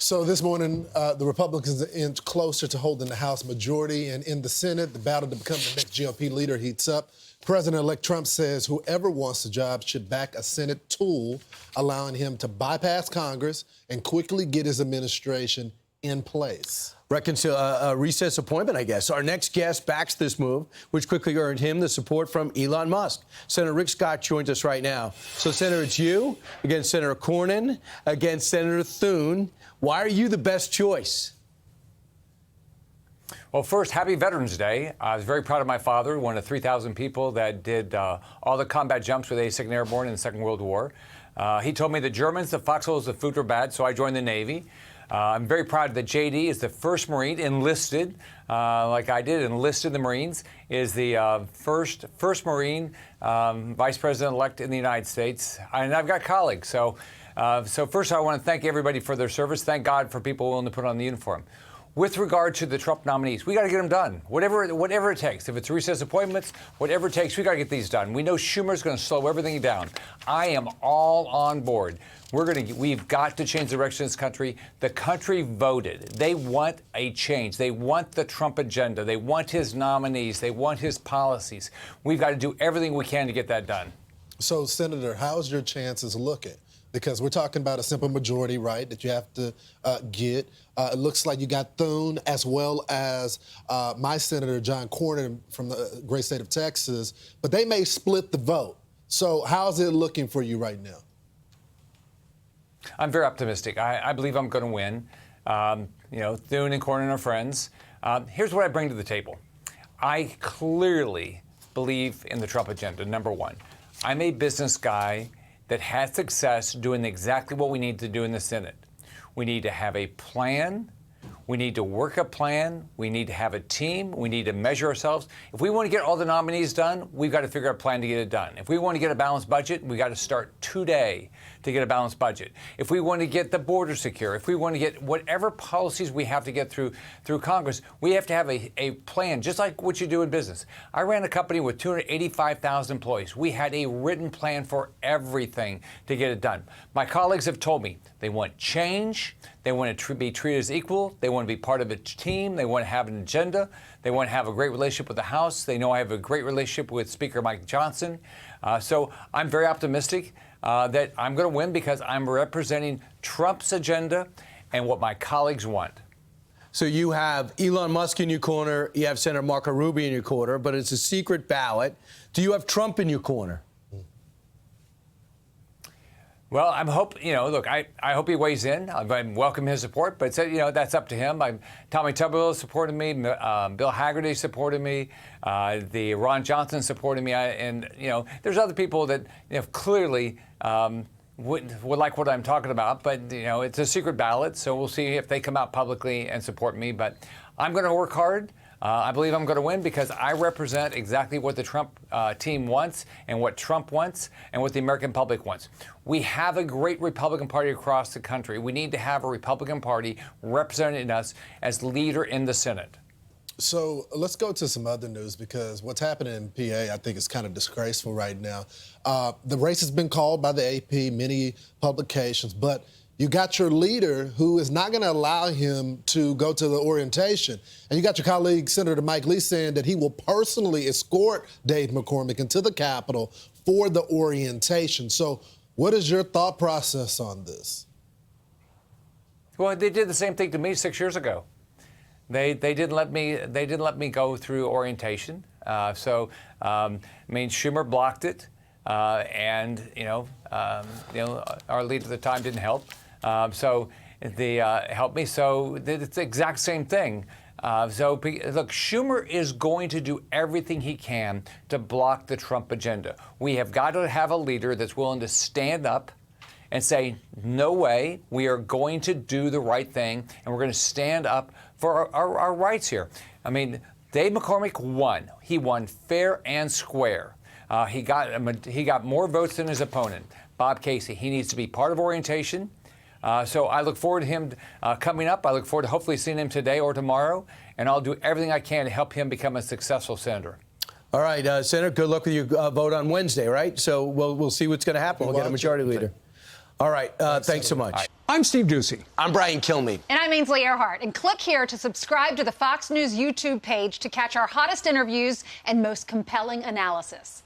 So this morning, the Republicans inch closer to holding the House majority, and in the Senate, the battle to become the next GOP leader heats up. President-elect Trump says whoever wants the job should back a Senate tool, allowing him to bypass Congress and quickly get his administration in place. A recess appointment, I guess. Our next guest backs this move, which quickly earned him the support from Elon Musk. Senator Rick Scott joins us right now. So, Senator, it's you against Senator Cornyn, against Senator Thune. Why are you the best choice? Well, first, happy Veterans Day. I was very proud of my father, one of 3,000 people that did all the combat jumps with 82nd Airborne in the Second World War. He told me the Germans, the foxholes, the food were bad, so I joined the Navy. I'm very proud that JD is the first Marine enlisted, like I did, enlisted in the Marines, is the first Marine Vice President-elect in the United States. And I've got colleagues. So first, I want to thank everybody for their service. Thank God for people willing to put on the uniform. With regard to the Trump nominees, we got to get them done, whatever it takes. If it's recess appointments, whatever it takes, we got to get these done. We know Schumer's going to slow everything down. I am all on board. We've got to change the direction of this country. The country voted. They want a change. They want the Trump agenda. They want his nominees. They want his policies. We've got to do everything we can to get that done. So, Senator, how's your chances looking? Because we're talking about a simple majority, right, that you have to get. It looks like you got Thune as well as my Senator John Cornyn from the great state of Texas, but they may split the vote. So how's it looking for you right now? I'm very optimistic. I believe I'm going to win. Thune and Cornyn are friends. Here's what I bring to the table. I clearly believe in the Trump agenda, number one. I'm a business guy that has success doing exactly what we need to do in the Senate. We need to have a plan. We need to work a plan. We need to have a team. We need to measure ourselves. If we want to get all the nominees done, we've got to figure out a plan to get it done. If we want to get a balanced budget, we got to start today to get a balanced budget. If we want to get the border secure, if we want to get whatever policies we have to get through Congress, we have to have a plan, just like what you do in business. I ran a company with 285,000 employees. We had a written plan for everything to get it done. My colleagues have told me they want change. They want to be treated as equal. They want to be part of a team. They want to have an agenda. They want to have a great relationship with the House. They know I have a great relationship with Speaker Mike Johnson. So I'm very optimistic that I'm going to win because I'm representing Trump's agenda and what my colleagues want. So you have Elon Musk in your corner. You have Senator Marco Rubio in your corner, but it's a secret ballot. Do you have Trump in your corner? Well, I hope he weighs in. I welcome his support, but that's up to him. Tommy Tuberville supported me. Bill Hagerty supported me. The Ron Johnson supported me. There's other people that clearly would like what I'm talking about, but it's a secret ballot, so we'll see if they come out publicly and support me. But I'm going to work hard. I believe I'm going to win because I represent exactly what the Trump team wants and what Trump wants and what the American public wants. We have a great Republican Party across the country. We need to have a Republican Party representing us as leader in the Senate. So let's go to some other news because what's happening in PA, I think, is kind of disgraceful right now. The race has been called by the AP, many publications, but you got your leader who is not going to allow him to go to the orientation. And you got your colleague, Senator Mike Lee, saying that he will personally escort Dave McCormick into the Capitol for the orientation. So what is your thought process on this? Well, they did the same thing to me 6 years ago. They didn't let me go through orientation. Schumer blocked it, and our leader at the time didn't help. They helped me. So it's the exact same thing. Look, Schumer is going to do everything he can to block the Trump agenda. We have got to have a leader that's willing to stand up and say, no way, we are going to do the right thing, and we're going to stand up for our rights here. I mean, Dave McCormick won. He won fair and square. He got more votes than his opponent, Bob Casey. He needs to be part of orientation. So I look forward to him coming up. I look forward to hopefully seeing him today or tomorrow, and I'll do everything I can to help him become a successful senator. All right, Senator, good luck with your vote on Wednesday, right? So we'll see what's going to happen. We'll get a majority leader. All right, thanks so much. I'm Steve Ducey. I'm Brian Kilmeade. And I'm Ainsley Earhart. And click here to subscribe to the Fox News YouTube page to catch our hottest interviews and most compelling analysis.